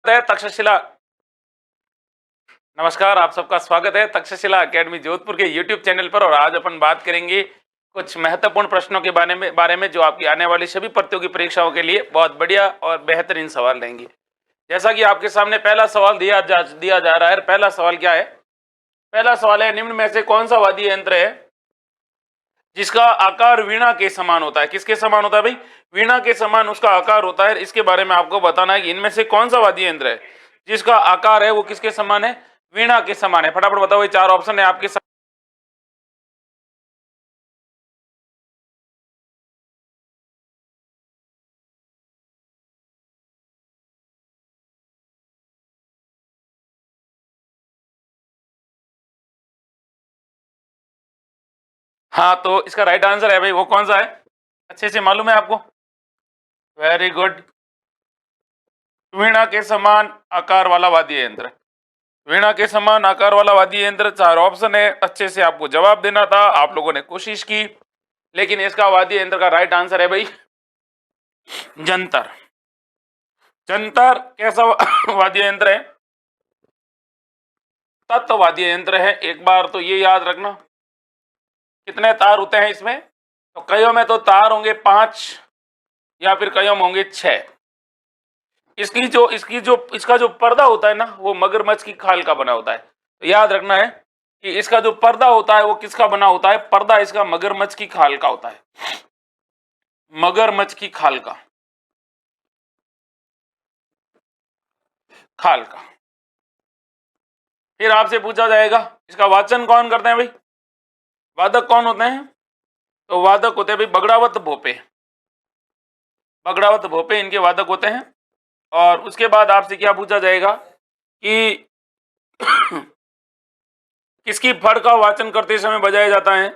है तक्षशिला। नमस्कार, आप सबका स्वागत है तक्षशिला एकेडमी जोधपुर के यूट्यूब चैनल पर। और आज अपन बात करेंगे कुछ महत्वपूर्ण प्रश्नों के बारे में जो आपकी आने वाली सभी प्रतियोगी परीक्षाओं के लिए बहुत बढ़िया और बेहतरीन सवाल रहेंगे। जैसा कि आपके सामने पहला सवाल दिया जा रहा है। पहला सवाल क्या है? पहला सवाल है, निम्न में से कौन सा वाद्य यंत्र है जिसका आकार वीणा के समान होता है? किसके समान होता है भाई? वीणा के समान उसका आकार होता है। इसके बारे में आपको बताना है कि इनमें से कौन सा वाद्य यंत्र है जिसका आकार है वो किसके समान है? वीणा के समान है। फटाफट बताओ, ये चार ऑप्शन है आपके साथ। हाँ, तो इसका राइट आंसर है भाई, वो कौन सा है? अच्छे से मालूम है आपको? Very good. वीणा के समान आकार वाला वाद्य यंत्र। वीणा के समान आकार वाला वाद्य यंत्र, चार ऑप्शन है। अच्छे से आपको जवाब देना था, आप लोगों ने कोशिश की, लेकिन इसका वाद्य यंत्र का राइट आंसर है भाई जंतर। जंतर कैसा वाद्य यंत्र है? तत्व वाद्य यंत्र है। एक बार तो ये याद रखना। कितने तार होते हैं इसमें? तो कईयों में तो तार होंगे 5 या फिर कईयों में होंगे 6। इसका जो पर्दा होता है ना, वो मगरमच्छ की खाल का बना होता है। तो याद रखना है कि इसका जो पर्दा होता है वो किसका बना होता है? पर्दा इसका मगरमच्छ की खाल का होता है। मगरमच्छ की खाल का फिर आपसे पूछा जाएगा इसका वाचन कौन करते हैं भाई? वादक कौन होते हैं? तो वादक होते हैं भाई बगड़ावत भोपे। बगड़ावत भोपे इनके वादक होते हैं। और उसके बाद आपसे क्या पूछा जाएगा कि किसकी फड़ का वाचन करते समय बजाया जाता है?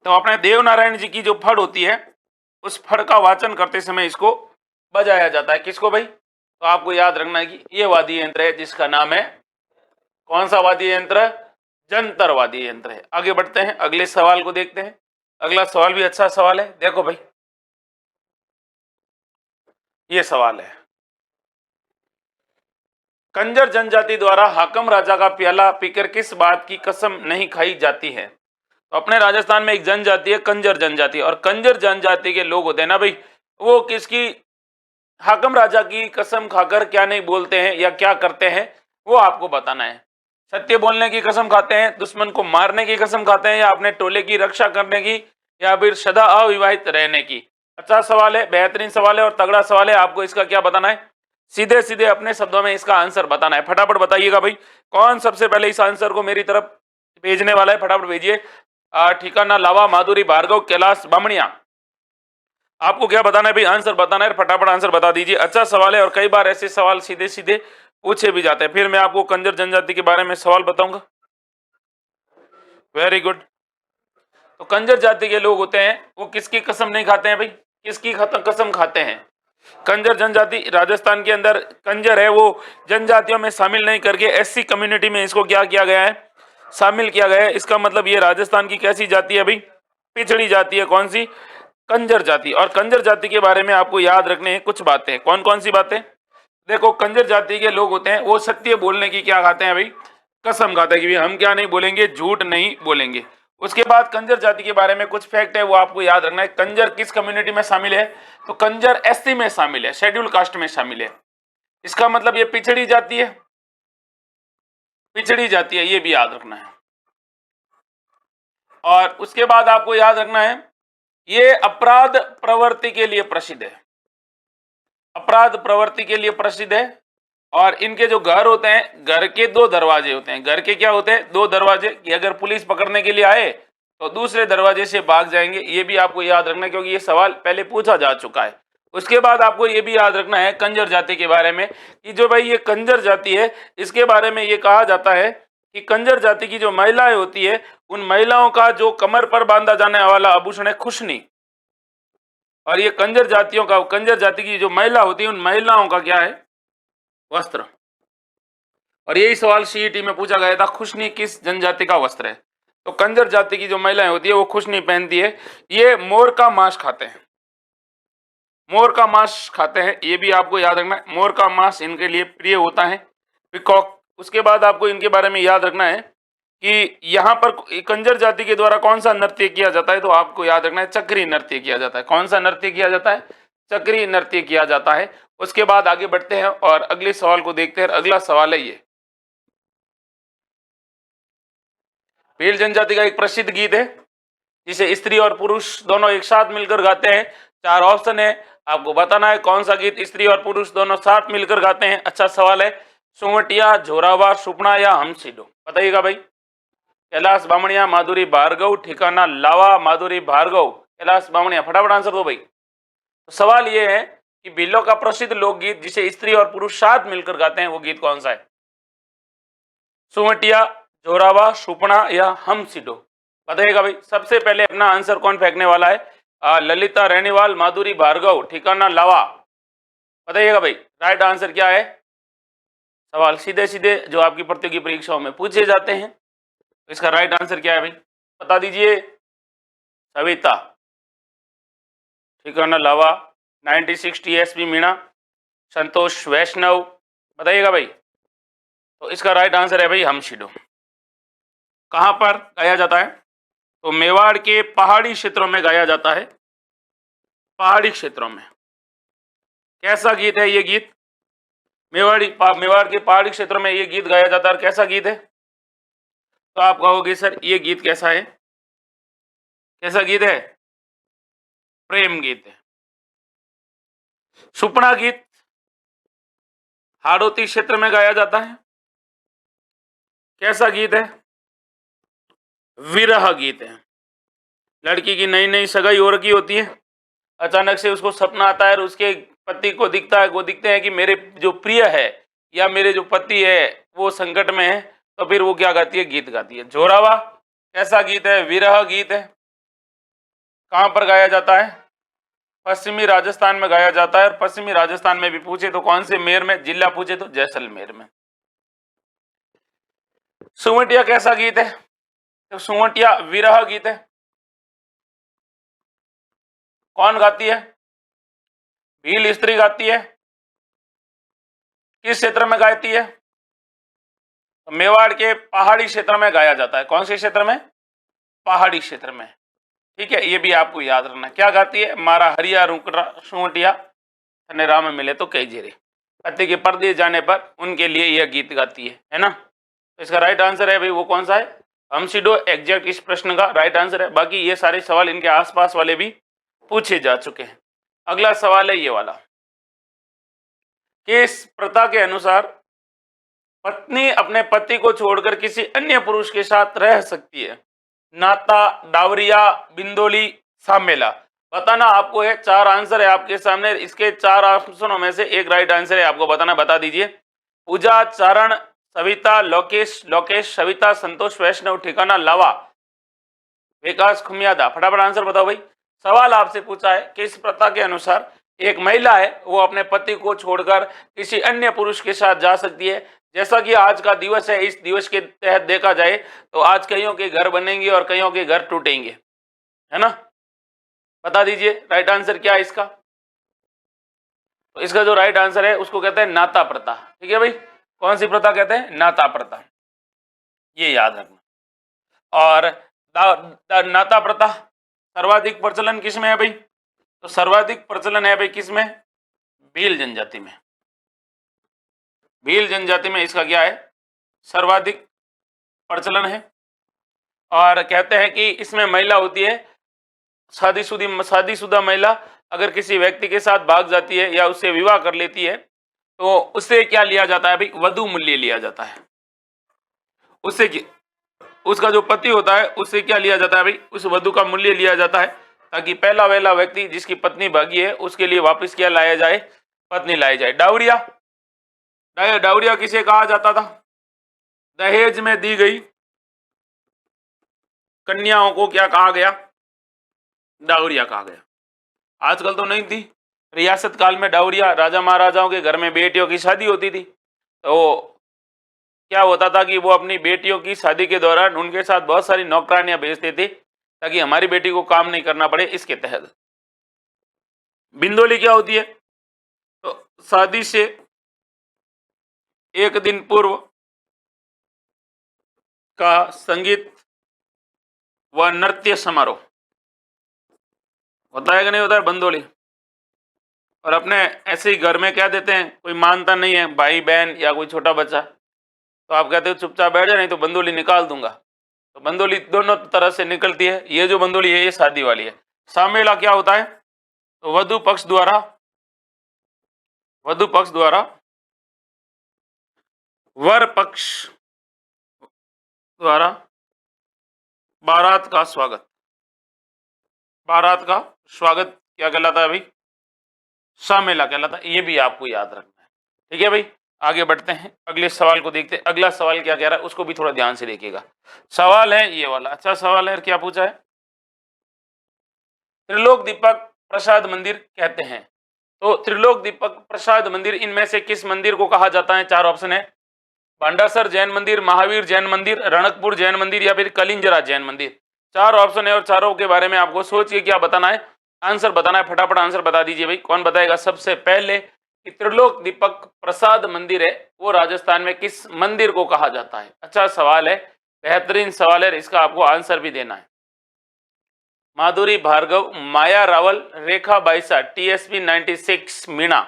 तो अपने देवनारायण जी की जो फड़ होती है, उस फड़ का वाचन करते समय इसको बजाया जाता है। किसको भाई? तो आपको याद रखना है कि ये वाद्य यंत्र है जिसका नाम है, कौन सा वाद्य यंत्र? जंतर वाद्य यंत्र है। आगे बढ़ते हैं, अगले सवाल को देखते हैं। अगला सवाल भी अच्छा सवाल है। देखो भाई, ये सवाल है, कंजर जनजाति द्वारा हाकम राजा का प्याला पीकर किस बात की कसम नहीं खाई जाती है? तो अपने राजस्थान में एक जनजाति है कंजर जनजाति, और कंजर जनजाति के लोग होते हैं ना भाई, वो किसकी हाकम राजा की कसम खाकर क्या नहीं बोलते हैं या क्या करते हैं, वो आपको बताना है। सत्य बोलने की कसम खाते हैं, दुश्मन को मारने की कसम खाते हैं, या अपने टोले की रक्षा करने की, या फिर सदा अविवाहित रहने की? अच्छा सवाल है, बेहतरीन सवाल है और तगड़ा सवाल है। आपको इसका क्या बताना है? सीधे सीधे अपने शब्दों में इसका आंसर बताना है। फटाफट बताइएगा भाई, कौन सबसे पहले इस आंसर को मेरी तरफ भेजने वाला है? फटाफट भेजिए। ठिकाना लावा, माधुरी भार्गव, कैलाश बामणिया। आपको क्या बताना है भाई? आंसर बताना है, फटाफट आंसर बता दीजिए। अच्छा सवाल है और कई बार ऐसे सवाल सीधे सीधे पूछे भी जाते हैं। फिर मैं आपको कंजर जनजाति के बारे में सवाल बताऊंगा। Very good. तो कंजर जाति के लोग होते हैं, वो किसकी कसम नहीं खाते हैं भाई? किसकी कसम खाते हैं? कंजर जनजाति राजस्थान के अंदर कंजर है, वो जनजातियों में शामिल नहीं करके एससी कम्युनिटी में इसको क्या किया गया है? शामिल किया गया है। इसका मतलब ये राजस्थान की कैसी जाति है भाई? पिछड़ी जाति है। कौन सी? कंजर जाति। और कंजर जाति के बारे में आपको याद रखने हैं कुछ बातें। कौन कौन सी बातें? देखो, कंजर जाति के लोग होते हैं, वो सत्य बोलने की क्या खाते हैं भाई? कसम खाते हैं कि हम क्या नहीं बोलेंगे, झूठ नहीं बोलेंगे। उसके बाद कंजर जाति के बारे में कुछ फैक्ट है, वो आपको याद रखना है। कंजर किस कम्युनिटी में शामिल है? तो कंजर एससी में शामिल है, शेड्यूल कास्ट में शामिल है। इसका मतलब ये पिछड़ी जाति है। पिछड़ी जाति है, ये भी याद रखना है। और उसके बाद आपको याद रखना है, ये अपराध प्रवृत्ति के लिए प्रसिद्ध है। अपराध प्रवृत्ति के लिए प्रसिद्ध है। और इनके जो घर होते हैं, घर के 2 दरवाजे होते हैं। घर के क्या होते हैं? 2 दरवाजे, कि अगर पुलिस पकड़ने के लिए आए तो दूसरे दरवाजे से भाग जाएंगे। ये भी आपको याद रखना है, क्योंकि ये सवाल पहले पूछा जा चुका है। उसके बाद आपको ये भी याद रखना है कंजर जाति के बारे में, कि जो भाई ये कंजर जाति है, इसके बारे में ये कहा जाता है कि कंजर जाति की जो महिलाएं होती है, उन महिलाओं का जो कमर पर बांधा जाने वाला आभूषण है खुशनी। और ये कंजर जाति की जो महिला होती है, उन महिलाओं का क्या है? वस्त्र। और यही सवाल सीईटी में पूछा गया था, खुशनी किस जनजाति का वस्त्र है? तो कंजर जाति की जो महिलाएं होती है वो कुछ नहीं पहनती है, ये मोर का मांस खाते हैं, मोर का मांस खाते हैं, ये भी आपको याद रखना है। मोर का मांस इनके लिए प्रिय होता है, पिकॉक। उसके बाद आपको इनके बारे में याद रखना है कि यहाँ पर कंजर जाति के द्वारा कौन सा नृत्य किया जाता है, तो आपको याद रखना है चक्री नृत्य किया जाता है। कौन सा नृत्य किया जाता है? चक्री नृत्य किया जाता है। उसके बाद आगे बढ़ते हैं और अगले सवाल को देखते हैं। अगला सवाल है ये, भील जनजाति का एक प्रसिद्ध गीत है जिसे स्त्री और पुरुष दोनों एक साथ मिलकर गाते हैं। 4 ऑप्शन है, आपको बताना है कौन सा गीत स्त्री और पुरुष दोनों साथ मिलकर गाते हैं। अच्छा सवाल है। सुवटिया, जोरावा, सुपना या हमसीडो? बताइएगा भाई। कैलाश बामणिया, माधुरी भार्गव, ठिकाना लावा, माधुरी भार्गव, कैलाश बामणिया। फटाफट आंसर दो भाई। तो सवाल ये है कि भीलों का प्रसिद्ध लोकगीत जिसे स्त्री और पुरुष साथ मिलकर गाते हैं वो गीत कौन सा है? सुवटिया, जोरावा, सुपना या हमसीडो? बताइएगा भाई। सबसे पहले अपना आंसर कौन फेंकने वाला है? ललिता रेणीवाल, माधुरी भार्गव, ठिकाना लावा। बताइएगा भाई राइट आंसर क्या है। सवाल सीधे सीधे जो आपकी प्रतियोगी परीक्षाओं में पूछे जाते हैं, तो इसका राइट आंसर क्या है भाई? बता दीजिए। सविता, ठिकाना लावा, 9060 एसपी मीणा, संतोष वैष्णव। बताइएगा भाई। तो इसका राइट आंसर है भाई हमसीडो। कहां पर गाया जाता है? तो मेवाड़ के पहाड़ी क्षेत्रों में गाया जाता है, पहाड़ी क्षेत्रों में। कैसा गीत है ये गीत? मेवाड़ के पहाड़ी क्षेत्रों में ये गीत गाया जाता है। और कैसा गीत है? तो आप कहोगे सर ये गीत कैसा है? कैसा गीत है? प्रेम गीत है। सुपना गीत हाड़ौती क्षेत्र में गाया जाता है। कैसा गीत है? विरह गीत है। लड़की की नई नई सगाई हो रखी होती है, अचानक से उसको सपना आता है और उसके पति को दिखता है, वो दिखते हैं कि मेरे जो प्रिय है या मेरे जो पति है वो संकट में है, तो फिर वो क्या गाती है? गीत गाती है। जोरावा कैसा गीत है? विरह गीत है। कहां पर गाया जाता है? पश्चिमी राजस्थान में गाया जाता है। और पश्चिमी राजस्थान में भी पूछे तो कौन से मेयर में, जिला पूछे तो जैसलमेर में। सुवटिया कैसा गीत है? तो सुवटिया विरह गीत है। कौन गाती है? भील स्त्री गाती है। किस क्षेत्र में गाती है? तो मेवाड़ के पहाड़ी क्षेत्र में गाया जाता है। कौन से क्षेत्र में? पहाड़ी क्षेत्र में। ठीक है, ये भी आपको याद रखना। क्या गाती है? मारा हरिया रुकरा सुवटिया, थने राम मिले तो कई जेरे। पति के परदेश जाने पर उनके लिए यह गीत गाती है ना। तो इसका राइट आंसर है भाई वो कौन सा है? हमसीडो एग्जैक्ट इस प्रश्न का राइट आंसर है। बाकी ये सारे सवाल इनके आसपास वाले भी पूछे जा चुके हैं। अगला सवाल है ये वाला, किस प्रथा के अनुसार पत्नी अपने पति को छोड़कर किसी अन्य पुरुष के साथ रह सकती है? नाता, डावरिया, बिंदोली, सामेला। बताना आपको है। 4 आंसर है आपके सामने। इसके 4 ऑप्शनों में से एक राइट आंसर है, आपको बताना। बता दीजिए। पूजा, चारण, सविता, लोकेश, सविता, संतोष वैष्णव, ठिकाना लावा, विकास खुमियादा। फटाफट आंसर बताओ भाई। सवाल आपसे पूछा है किस प्रथा के अनुसार एक महिला है वो अपने पति को छोड़कर किसी अन्य पुरुष के साथ जा सकती है। जैसा कि आज का दिवस है, इस दिवस के तहत देखा जाए तो आज कईयों के घर बनेंगे और कईयों के घर टूटेंगे, है ना। बता दीजिए राइट आंसर क्या है इसका। तो इसका जो राइट आंसर है उसको कहते हैं नाता प्रथा। ठीक है भाई, कौन सी प्रथा कहते हैं? नाता प्रथा, ये याद रखना। और नाता प्रथा सर्वाधिक प्रचलन किसमें है भाई? तो सर्वाधिक प्रचलन है भाई किसमें? भील जनजाति में। भील जनजाति में इसका क्या है? सर्वाधिक प्रचलन है। और कहते हैं कि इसमें महिला होती है शादीशुदा महिला अगर किसी व्यक्ति के साथ भाग जाती है या उससे विवाह कर लेती है तो उससे क्या लिया जाता है भाई? वधु मूल्य लिया जाता है। उससे उसका जो पति होता है उससे क्या लिया जाता है भाई? उस वधु का मूल्य लिया जाता है, ताकि पहला वहला व्यक्ति जिसकी पत्नी भागी है उसके लिए वापस क्या लाया जाए? पत्नी लाई जाए। डावरिया, डावरिया किसे कहा जाता था? दहेज में दी गई कन्याओं को क्या कहा गया? डावरिया कहा गया। आजकल तो नहीं थी, रियासत काल में डावरिया, राजा महाराजाओं के घर में बेटियों की शादी होती थी तो क्या होता था कि वो अपनी बेटियों की शादी के दौरान उनके साथ बहुत सारी नौकरानियां भेजते थे ताकि हमारी बेटी को काम नहीं करना पड़े। इसके तहत बिंदोली क्या होती है? तो शादी से एक दिन पूर्व का संगीत व नृत्य समारोह होता है कि नहीं होता है बंदोली। और अपने ऐसे ही घर में क्या देते हैं, कोई मानता नहीं है भाई बहन या कोई छोटा बच्चा, तो आप कहते हो चुपचाप बैठ जाए नहीं तो बंदोली निकाल दूंगा। तो बंदोली दोनों तरह से निकलती है। ये जो बंदोली है ये शादी वाली है। सामेला क्या होता है? तो वधु पक्ष द्वारा वर पक्ष द्वारा बारात का स्वागत। बारात का स्वागत क्या कहलाता है भाई? सामेला कहलाता है। ये भी आपको याद रखना है। ठीक है भाई, आगे बढ़ते हैं, अगले सवाल को देखते हैं। अगला सवाल क्या कह रहा है उसको भी थोड़ा ध्यान से देखिएगा। सवाल है ये वाला, अच्छा सवाल है। क्या पूछा है? त्रिलोक दीपक प्रसाद मंदिर कहते हैं। तो त्रिलोक दीपक प्रसाद मंदिर इनमें से किस मंदिर को कहा जाता है? चार ऑप्शन है। भांडासर जैन मंदिर, महावीर जैन मंदिर, रणकपुर जैन मंदिर या फिर कलिंजरा जैन मंदिर। चार ऑप्शन है और चारों के बारे में आपको सोच के क्या बताना है, आंसर बताना है। फटाफट आंसर बता दीजिए भाई। कौन बताएगा सबसे पहले कि त्रिलोक दीपक प्रसाद मंदिर है वो राजस्थान में किस मंदिर को कहा जाता है? अच्छा सवाल है, बेहतरीन सवाल है, इसका आपको आंसर भी देना है। माधुरी भार्गव, माया रावल, रेखा बाइसा, TSP 96 मीणा,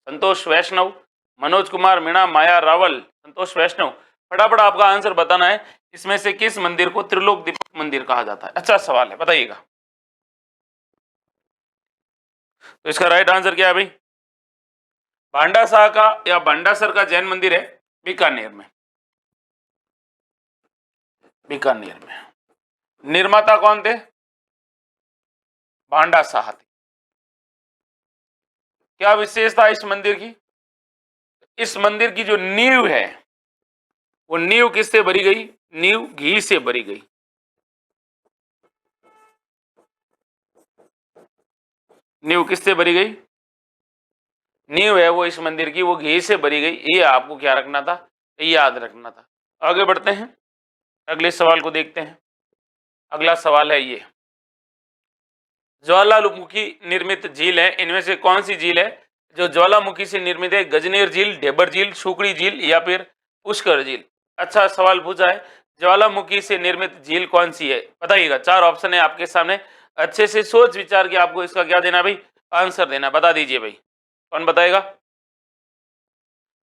संतोष वैष्णव, मनोज कुमार मीणा, माया रावल, संतोष वैष्णव। फटाफट आपका आंसर बताना है, इसमें से किस मंदिर को त्रिलोक दीपक मंदिर कहा जाता है? अच्छा सवाल है, बताइएगा। तो इसका राइट आंसर क्या है भाई? भांडासा का या भांडासर का जैन मंदिर है बीकानेर में। बीकानेर में। निर्माता कौन थे? भांडाशाह थे। क्या विशेषता इस मंदिर की? इस मंदिर की जो नींव है वो नींव किससे भरी गई? नींव घी से भरी गई। नींव किससे भरी गई? नींव है वो इस मंदिर की, वो घी से भरी गई। ये आपको क्या रखना था? याद रखना था। आगे बढ़ते हैं, अगले सवाल को देखते हैं। अगला सवाल है ये, ज्वालामुखी निर्मित झील है, इनमें से कौन सी झील है जो ज्वालामुखी से निर्मित है? गजनेर झील, ढेबर झील, सुकड़ी झील या फिर पुष्कर झील। अच्छा सवाल पूछा है, ज्वालामुखी से निर्मित झील कौन सी है? बताइएगा। चार ऑप्शन है आपके सामने, अच्छे से सोच विचार के आपको इसका क्या देना भाई? आंसर देना। बता दीजिए भाई, कौन बताएगा?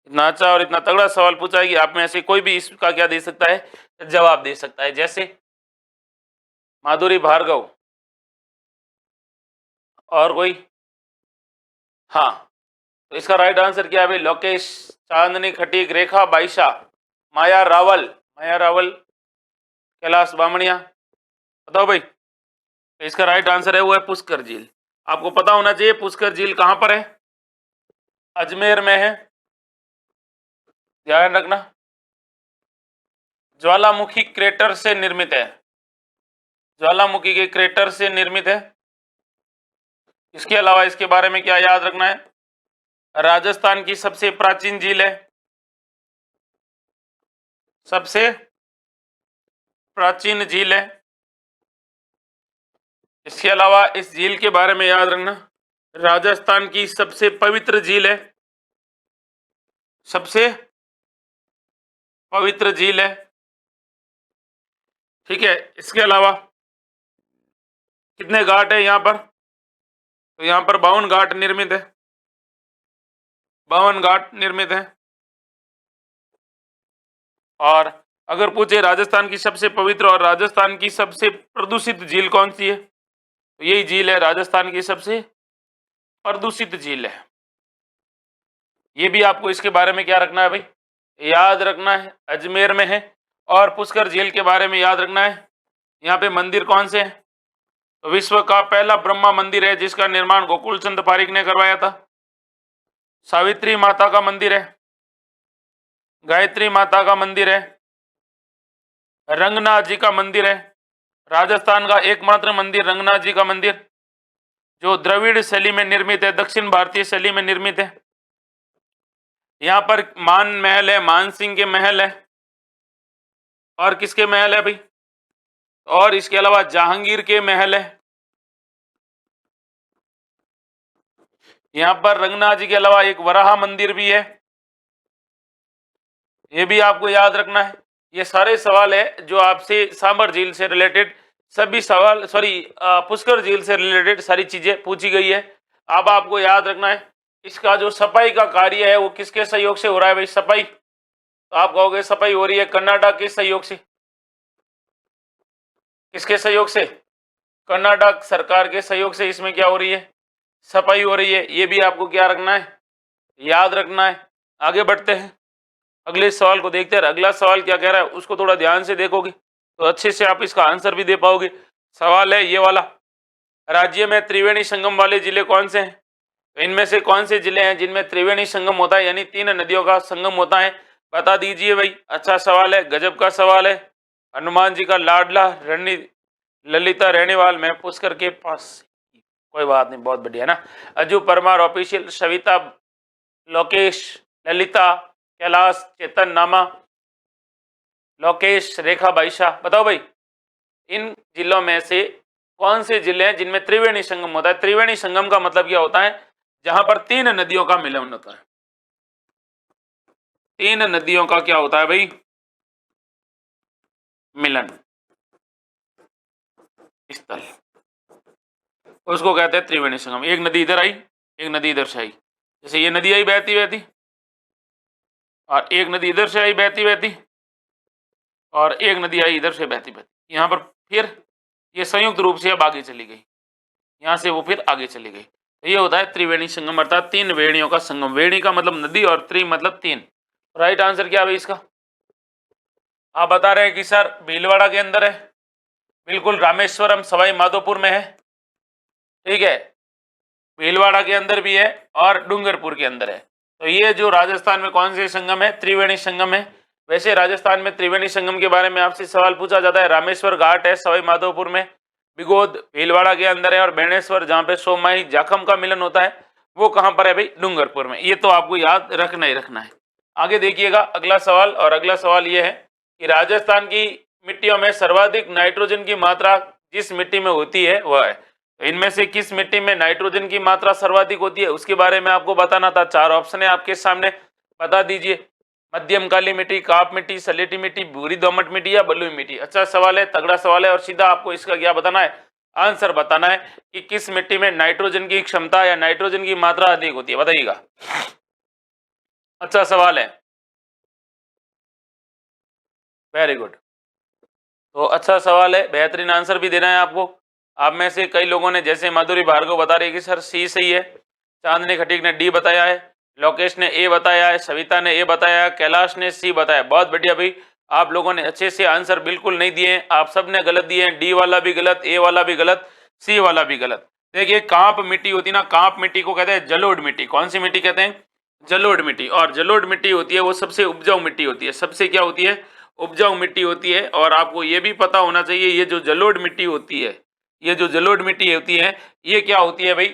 इतना अच्छा और इतना तगड़ा सवाल पूछा है कि आप में से कोई भी इसका क्या दे सकता है? जवाब दे सकता है। जैसे माधुरी भार्गव और कोई? हाँ, तो इसका राइट आंसर क्या है भाई? लोकेश, चांदनी खटीक, रेखा बाईशा, माया रावल। माया रावल, कैलाश बामणिया। बताओ भाई। तो इसका राइट आंसर है वो है पुष्कर झील। आपको पता होना चाहिए पुष्कर झील कहां पर है? अजमेर में है, ध्यान रखना। ज्वालामुखी क्रेटर से निर्मित है, ज्वालामुखी के क्रेटर से निर्मित है। इसके अलावा इसके बारे में क्या याद रखना है? राजस्थान की सबसे प्राचीन झील है, सबसे प्राचीन झील है। इसके अलावा इस झील के बारे में याद रखना, राजस्थान की सबसे पवित्र झील है, सबसे पवित्र झील है। ठीक है, इसके अलावा कितने घाट है यहाँ पर? तो यहाँ पर 52 घाट निर्मित है, 52 घाट निर्मित है। और अगर पूछे राजस्थान की सबसे पवित्र और राजस्थान की सबसे प्रदूषित झील कौन सी है, तो यही झील है, राजस्थान की सबसे प्रदूषित झील है। ये भी आपको इसके बारे में क्या रखना है भाई? याद रखना है, अजमेर में है। और पुष्कर झील के बारे में याद रखना है, यहाँ पे मंदिर कौन से हैं? तो विश्व का पहला ब्रह्मा मंदिर है जिसका निर्माण गोकुल चंद पारिक ने करवाया था। सावित्री माता का मंदिर है, गायत्री माता का मंदिर है, रंगनाथ जी का मंदिर है। राजस्थान का एकमात्र मंदिर रंगनाथ जी का मंदिर जो द्रविड़ शैली में निर्मित है, दक्षिण भारतीय शैली में निर्मित है। यहाँ पर मान महल है, मान सिंह के महल है, और किसके महल है भाई, और इसके अलावा जहांगीर के महल है। यहाँ पर रंगनाथ जी के अलावा एक वराह मंदिर भी है, ये भी आपको याद रखना है। ये सारे सवाल है जो आपसे सांबर झील से रिलेटेड सभी सवाल, पुष्कर झील से रिलेटेड सारी चीजें पूछी गई है। अब आपको याद रखना है इसका जो सफाई का कार्य है वो किसके सहयोग से हो रहा है भाई, सफाई। तो आप कहोगे सफाई हो रही है कर्नाटक के सहयोग से, किसके सहयोग से, कर्नाटक सरकार के सहयोग से इसमें क्या हो रही है, सफाई हो रही है। ये भी आपको क्या रखना है, याद रखना है। आगे बढ़ते हैं, अगले सवाल को देखते हैं। अगला सवाल क्या कह रहा है उसको थोड़ा ध्यान से देखोगे तो अच्छे से आप इसका आंसर भी दे पाओगे। सवाल है ये वाला, राज्य में त्रिवेणी संगम वाले जिले कौन से हैं। तो इनमें से कौन से जिले हैं जिनमें त्रिवेणी संगम होता है, यानी 3 नदियों का संगम होता है, बता दीजिए भाई। अच्छा सवाल है, गजब का सवाल है। हनुमान जी का लाडला रणनी ललिता रेणीवाल में पुष्कर के पास, कोई बात नहीं, बहुत बढ़िया ना। अजू परमार ऑफिशियल, सविता, लोकेश, ललिता, कैलाश, चेतन नामा, लोकेश, रेखा बाईशा, बताओ भाई इन जिलों में से कौन से जिले हैं जिनमें त्रिवेणी संगम होता है। त्रिवेणी संगम का मतलब क्या होता है, जहां पर 3 नदियों का मिलन होता है। 3 नदियों का क्या होता है भाई, मिलन स्थल, उसको कहते हैं त्रिवेणी संगम। एक नदी इधर आई, एक नदी इधर से आई, जैसे ये नदी आई बहती बहती, और एक नदी इधर से आई बहती बहती, और एक नदी आई इधर से बहती बहती। यहाँ पर फिर ये संयुक्त रूप से अब आगे चली गई, यहाँ से वो फिर आगे चली गई। तो ये होता है त्रिवेणी संगम, अर्थात 3 वेणियों का संगम। वेणी का मतलब नदी और त्रि मतलब 3। राइट आंसर क्या है इसका, आप बता रहे हैं कि सर भीलवाड़ा के अंदर है, बिल्कुल रामेश्वरम सवाई माधोपुर में है, ठीक है, भीलवाड़ा के अंदर भी है और डूंगरपुर के अंदर है। तो ये जो राजस्थान में कौन से संगम है, त्रिवेणी संगम है। वैसे राजस्थान में त्रिवेणी संगम के बारे में आपसे सवाल पूछा जाता है। रामेश्वर घाट है सवाई माधोपुर में, बिगोद भीलवाड़ा के अंदर है, और बेणेश्वर जहाँ पे सोमाई जाखम का मिलन होता है वो कहाँ पर है भाई, डूंगरपुर में। ये तो आपको याद रखना ही रखना है। आगे देखिएगा अगला सवाल, और अगला सवाल ये है कि राजस्थान की मिट्टियों में सर्वाधिक नाइट्रोजन की मात्रा जिस मिट्टी में होती है वह है। तो इनमें से किस मिट्टी में नाइट्रोजन की मात्रा सर्वाधिक होती है उसके बारे में आपको बताना था। 4 ऑप्शन है आपके सामने, बता दीजिए। मध्यम काली मिट्टी, काप मिट्टी, सलेटी मिट्टी, भूरी दोमट मिट्टी या बलुई मिट्टी। अच्छा सवाल है, तगड़ा सवाल है, और सीधा आपको इसका क्या बताना है, आंसर बताना है कि किस मिट्टी में नाइट्रोजन की क्षमता या नाइट्रोजन की मात्रा अधिक होती है, बताइएगा। अच्छा सवाल है, वेरी गुड। तो अच्छा सवाल है, बेहतरीन आंसर भी देना है आपको। आप में से कई लोगों ने, जैसे माधुरी भार्गव बता रही है कि सर सी सही है, चांदनी खटीक ने डी बताया है, लोकेश ने ए बताया है, सविता ने ए बताया, कैलाश ने सी बताया। बहुत बढ़िया भाई, आप लोगों ने अच्छे से आंसर बिल्कुल नहीं दिए हैं, आप सब ने गलत दिए हैं। डी वाला भी गलत, ए वाला भी गलत, सी वाला भी गलत। देखिए कांप मिट्टी होती है ना, कांप मिट्टी को कहते हैं जलोढ़ मिट्टी। कौन सी मिट्टी कहते हैं, जलोढ़ मिट्टी। और जलोढ़ मिट्टी होती है वो सबसे उपजाऊ मिट्टी होती है, सबसे क्या होती है, उपजाऊ मिट्टी होती है। और आपको ये भी पता होना चाहिए ये जो जलोढ़ मिट्टी होती है, ये जो जलोढ़ मिट्टी होती है ये क्या होती है भाई,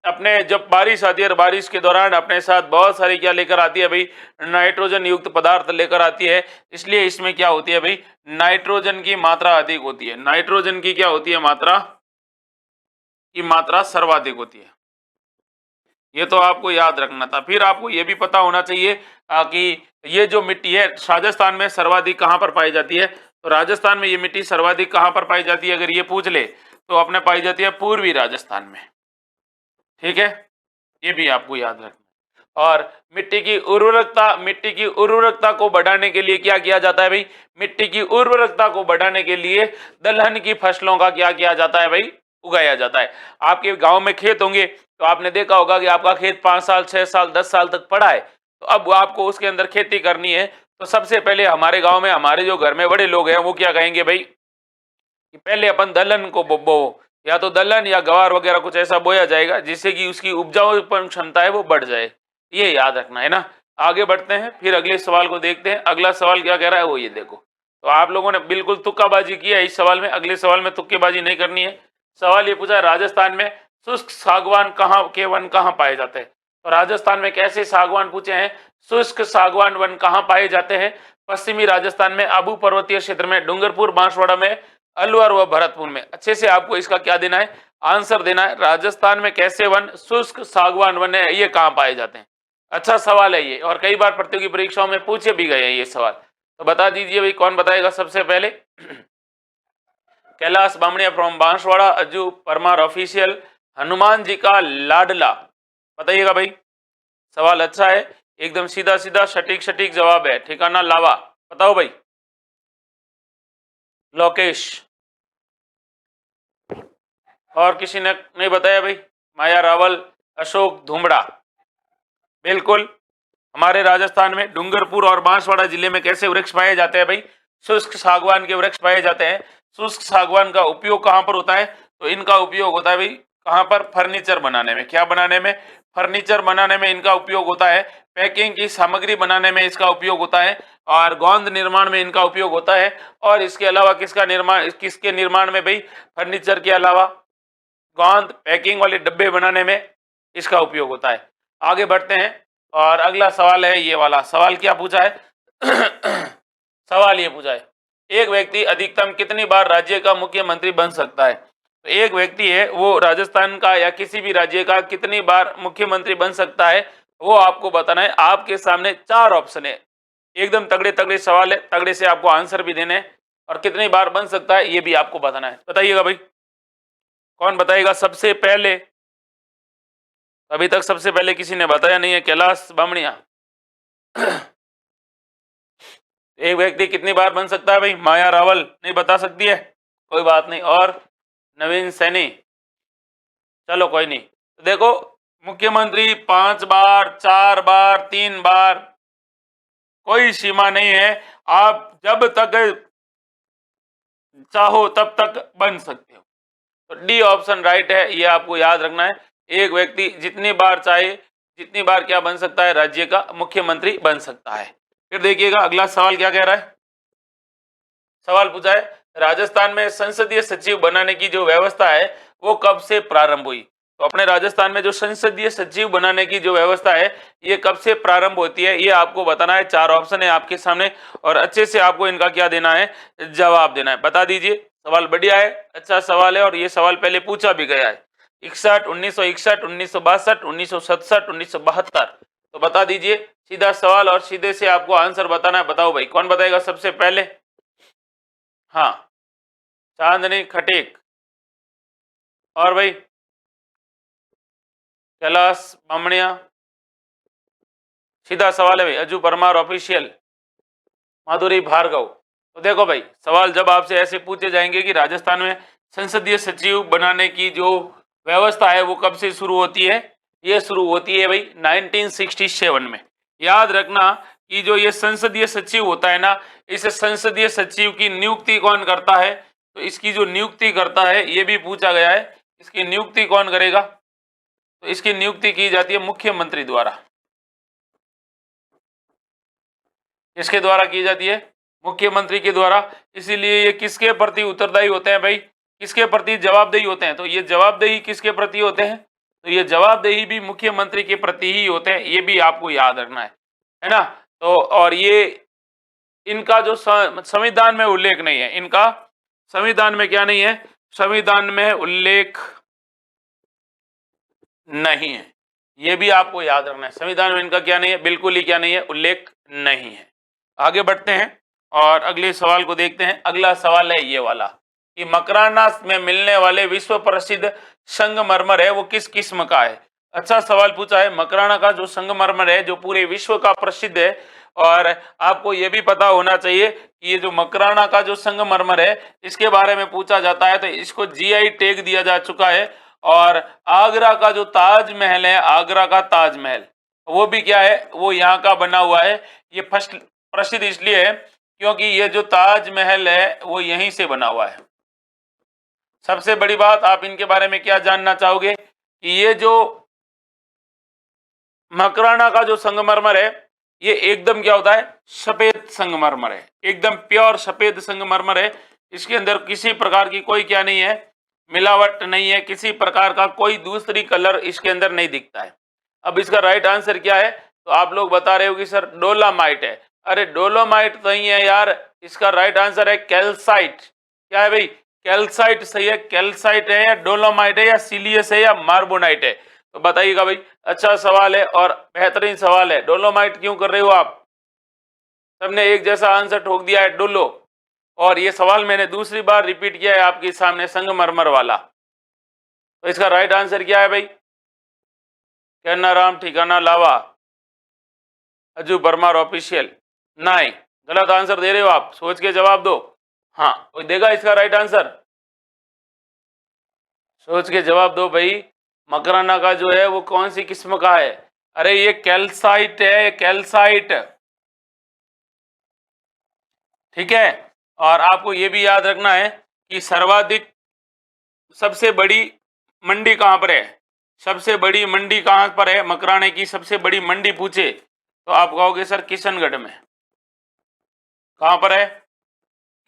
अपने जब बारिश आती है और बारिश के दौरान अपने साथ बहुत सारी क्या लेकर आती है भाई, नाइट्रोजन युक्त पदार्थ लेकर आती है। इसलिए इसमें क्या होती है भाई, नाइट्रोजन की मात्रा अधिक होती है। नाइट्रोजन की क्या होती है, मात्रा की मात्रा सर्वाधिक होती है। ये तो आपको याद रखना था। फिर आपको ये भी पता होना चाहिए कि ये जो मिट्टी है राजस्थान में सर्वाधिक कहाँ पर पाई जाती है। तो राजस्थान में ये मिट्टी सर्वाधिक कहाँ पर पाई जाती है, अगर ये पूछ ले तो अपने पाई जाती है पूर्वी राजस्थान में, ठीक है, ये भी आपको याद रखना। और मिट्टी की उर्वरकता को बढ़ाने के लिए क्या किया जाता है भाई, मिट्टी की उर्वरकता को बढ़ाने के लिए दलहन की फसलों का क्या किया जाता है भाई, उगाया जाता है। आपके गांव में खेत होंगे तो आपने देखा होगा कि आपका खेत 5 साल 6 साल 10 साल तक पड़ा है, तो अब आपको उसके अंदर खेती करनी है। तो सबसे पहले हमारे गांव में हमारे जो घर में बड़े लोग हैं वो क्या कहेंगे भाई, कि पहले अपन दलहन को बो, या तो दलहन या गवार वगैरह कुछ ऐसा बोया जाएगा जिससे कि उसकी उपजाऊपन क्षमता है वो बढ़ जाए। ये याद रखना है ना। आगे बढ़ते हैं, फिर अगले सवाल को देखते हैं। अगला सवाल क्या कह रहा है वो ये देखो। तो आप लोगों ने बिल्कुल तुक्काबाजी की है इस सवाल में, अगले सवाल में तुक्केबाजी नहीं करनी है। सवाल ये पूछा है राजस्थान में शुष्क सागवान के वन कहाँ पाए जाते हैं। तो राजस्थान में कैसे सागवान पूछे हैं। शुष्क सागवान वन कहाँ पाए जाते हैं। पश्चिमी राजस्थान में आबू पर्वतीय क्षेत्र में, डूंगरपुर, बांसवाड़ा में, अलवर व भरतपुर में। अच्छे से आपको इसका क्या देना है, आंसर देना है। राजस्थान में कैसे वन, शुष्क सागवान वन है, ये कहाँ पाए जाते हैं। अच्छा सवाल है ये, और कई बार प्रतियोगी परीक्षाओं में पूछे भी गए हैं ये सवाल। तो बता दीजिए भाई, कौन बताएगा सबसे पहले। कैलाश बामणिया फ्रॉम बांसवाड़ा, अज्जू परमार ऑफिशियल, हनुमान जी का लाडला, बताइएगा भाई। सवाल अच्छा है, एकदम सीधा सीधा सटीक सटीक जवाब है। ठिकाना लावा, बताओ भाई। लोकेश, और किसी ने नहीं बताया भाई। माया रावल, अशोक धुमड़ा। बिल्कुल, हमारे राजस्थान में डूंगरपुर और बांसवाड़ा जिले में कैसे वृक्ष पाए जाते हैं भाई, शुष्क सागवान के वृक्ष पाए जाते हैं। शुष्क सागवान का उपयोग कहां पर होता है, तो इनका उपयोग होता है भाई कहां पर, फर्नीचर बनाने में। क्या बनाने में, फर्नीचर बनाने में इनका उपयोग होता है। पैकिंग की सामग्री बनाने में इसका उपयोग होता है, और गोंद निर्माण में इनका उपयोग होता है। और इसके अलावा किसका निर्माण, किसके निर्माण में भाई, फर्नीचर के अलावा गोंद, पैकिंग वाले डब्बे बनाने में इसका उपयोग होता है। आगे बढ़ते हैं, और अगला सवाल है ये वाला। सवाल क्या पूछा है सवाल ये पूछा है, एक व्यक्ति अधिकतम कितनी बार राज्य का मुख्यमंत्री बन सकता है। तो एक व्यक्ति है वो राजस्थान का या किसी भी राज्य का कितनी बार मुख्यमंत्री बन सकता है, वो आपको बताना है। आपके सामने 4 ऑप्शन है, एकदम तगड़े तगड़े सवाल है, तगड़े से आपको आंसर भी देने हैं, और कितनी बार बन सकता है ये भी आपको बताना है। बताइएगा भाई, कौन बताएगा सबसे पहले। अभी तक सबसे पहले किसी ने बताया नहीं है, कैलाश बामणिया। एक व्यक्ति कितनी बार बन सकता है भाई, माया रावल नहीं बता सकती है, कोई बात नहीं। और नवीन सैनी, चलो कोई नहीं। तो देखो, मुख्यमंत्री 5 बार, 4 बार, 3 बार, कोई सीमा नहीं है। आप जब तक चाहो तब तक बन सकते हो। तो डी ऑप्शन राइट है, ये आपको याद रखना है। एक व्यक्ति जितनी बार चाहे, जितनी बार क्या बन सकता है, राज्य का मुख्यमंत्री बन सकता है। फिर देखिएगा अगला सवाल क्या कह रहा है। सवाल पूछा है, राजस्थान में संसदीय सचिव बनाने की जो व्यवस्था है वो कब से प्रारंभ हुई। तो अपने राजस्थान में जो संसदीय सचिव बनाने की जो व्यवस्था है ये कब से प्रारंभ होती है, ये आपको बताना है। 4 ऑप्शन है आपके सामने, और अच्छे से आपको इनका क्या देना है, जवाब देना है। बता दीजिए। सवाल बढ़िया है, अच्छा सवाल है, और ये सवाल पहले पूछा भी गया है। 61, 1961, 1962, 1967, 1972। तो बता दीजिए, सीधा सवाल और सीधे से आपको आंसर बताना है। बताओ भाई, कौन बताएगा सबसे पहले। हाँ, चांदनी खटीक। और भाई कैलाश बामणिया। सीधा सवाल है भाई, अज्जू परमार ऑफिशियल, माधुरी भार्गव। तो देखो भाई, सवाल जब आपसे ऐसे पूछे जाएंगे कि राजस्थान में संसदीय सचिव बनाने की जो व्यवस्था है वो कब से शुरू होती है, ये शुरू होती है भाई 1967 में। याद रखना कि जो ये संसदीय सचिव होता है ना, इस संसदीय सचिव की नियुक्ति कौन करता है, तो इसकी जो नियुक्ति करता है ये भी पूछा गया है। इसकी नियुक्ति कौन करेगा, तो इसकी नियुक्ति की जाती है मुख्यमंत्री द्वारा। किसके द्वारा की जाती है, मुख्यमंत्री के द्वारा। इसीलिए ये किसके प्रति उत्तरदायी होते हैं भाई, किसके प्रति जवाबदेही होते हैं। तो ये जवाबदेही किसके प्रति होते हैं, तो ये जवाबदेही भी मुख्यमंत्री के प्रति ही होते हैं, ये भी आपको याद रखना है ना। तो और ये इनका जो संविधान में उल्लेख नहीं है, इनका संविधान में क्या नहीं है, संविधान में उल्लेख नहीं है, ये भी आपको याद रखना है। संविधान में इनका क्या नहीं है, बिल्कुल ही क्या नहीं है, उल्लेख नहीं है। आगे बढ़ते हैं और अगले सवाल को देखते हैं। अगला सवाल है ये वाला कि मकराना में मिलने वाले विश्व प्रसिद्ध संगमरमर है वो किस किस्म का है। अच्छा सवाल पूछा है। मकराना का जो संगमरमर है जो पूरे विश्व का प्रसिद्ध है, और आपको ये भी पता होना चाहिए कि ये जो मकराना का जो संगमरमर है इसके बारे में पूछा जाता है तो इसको जीआई टैग दिया जा चुका है। और आगरा का जो ताजमहल है, आगरा का ताजमहल, वो भी क्या है, वो यहाँ का बना हुआ है। ये फर्स्ट प्रसिद्ध इसलिए है क्योंकि ये जो ताजमहल है वो यहीं से बना हुआ है। सबसे बड़ी बात, आप इनके बारे में क्या जानना चाहोगे कि ये जो मकराना का जो संगमरमर है ये एकदम क्या होता है, सफेद संगमरमर है, एकदम प्योर सफेद संगमरमर है। इसके अंदर किसी प्रकार की कोई क्या नहीं है, मिलावट नहीं है, किसी प्रकार का कोई दूसरी कलर इसके अंदर नहीं दिखता है। अब इसका राइट आंसर क्या है? तो आप लोग बता रहे हो कि सर डोलामाइट है। अरे डोलोमाइट तो नहीं है यार, इसका राइट आंसर है कैल्साइट। क्या है भाई? कैल्साइट सही है। कैल्साइट है या डोलोमाइट है या सिलियस है या मार्बोनाइट है? तो बताइएगा भाई। अच्छा सवाल है और बेहतरीन सवाल है। डोलोमाइट क्यों कर रहे हो आप? सबने एक जैसा आंसर ठोक दिया है, डोलो। और ये सवाल मैंने दूसरी बार रिपीट किया है आपके सामने, संगमरमर वाला। तो इसका राइट आंसर क्या है भाई? कहना राम ठिकाना लावा, अजू परमार ऑफिशियल। नहीं, गलत आंसर दे रहे हो आप, सोच के जवाब दो। हाँ, कोई देगा इसका राइट आंसर? सोच के जवाब दो भाई। मकराना का जो है वो कौन सी किस्म का है? अरे ये कैल्साइट है, कैल्साइट। ठीक है। और आपको ये भी याद रखना है कि सर्वाधिक सबसे बड़ी मंडी कहां पर है? सबसे बड़ी मंडी कहां पर है? मकराने की सबसे बड़ी मंडी पूछे तो आप कहोगे सर किशनगढ़ में। कहां पर है?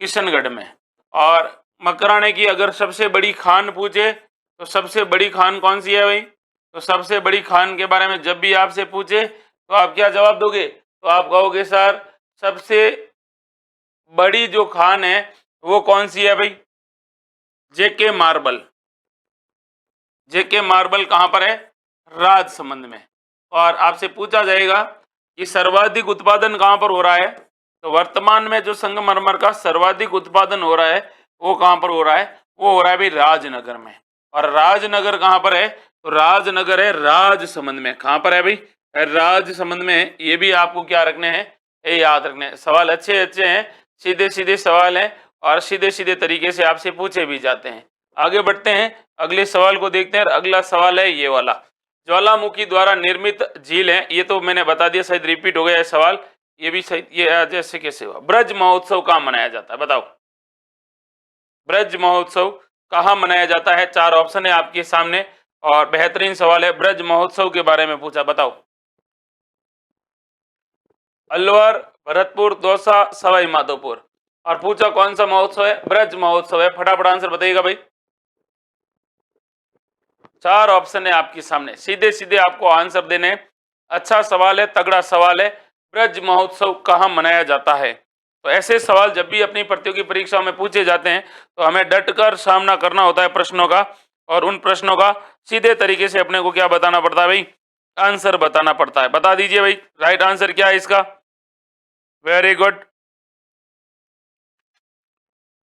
किशनगढ़ में। और मकराने की अगर सबसे बड़ी खान पूछे तो सबसे बड़ी खान कौन सी है भाई? तो सबसे बड़ी खान के बारे में जब भी आपसे पूछे तो आप क्या जवाब दोगे? तो आप कहोगे सर सबसे बड़ी जो खान है वो कौन सी है भाई? जेके मार्बल। जेके मार्बल कहां पर है? राजसमंद में। और आपसे पूछा जाएगा कि सर्वाधिक उत्पादन कहां पर हो रहा है? तो वर्तमान में जो संगमरमर का सर्वाधिक उत्पादन हो रहा है वो कहां पर हो रहा है? वो हो रहा है भाई राजनगर में। और राजनगर कहां पर है? तो राजनगर है राजसमंद में। कहां पर है भाई? राजसमंद में। ये भी आपको क्या रखने हैं? ये याद रखने हैं। सवाल अच्छे अच्छे हैं, सीधे सीधे सवाल हैं और सीधे सीधे तरीके से आपसे पूछे भी जाते हैं। आगे बढ़ते हैं, अगले सवाल को देखते हैं। अगला सवाल है ये वाला, ज्वालामुखी द्वारा निर्मित झील है। ये तो मैंने बता दिया, शायद रिपीट हो गया है सवाल। ये भी सही, ये जैसे कैसे हुआ? ब्रज महोत्सव कहाँ मनाया जाता है? बताओ, ब्रज महोत्सव कहाँ मनाया जाता है? चार ऑप्शन है आपके सामने और बेहतरीन सवाल है। ब्रज महोत्सव के बारे में पूछा, बताओ। अलवर, भरतपुर, दौसा, सवाई माधोपुर। और पूछा कौन सा महोत्सव है? ब्रज महोत्सव है। फटाफट आंसर बताइएगा भाई। चार ऑप्शन है आपके सामने, सीधे सीधे आपको आंसर देने। अच्छा सवाल है, तगड़ा सवाल है। ब्रज महोत्सव कहाँ मनाया जाता है? तो ऐसे सवाल जब भी अपनी प्रतियोगी परीक्षा में पूछे जाते हैं तो हमें डटकर सामना करना होता है प्रश्नों का, और उन प्रश्नों का सीधे तरीके से अपने को क्या बताना पड़ता है भाई? आंसर बताना पड़ता है। बता दीजिए भाई, राइट आंसर क्या है इसका? वेरी गुड,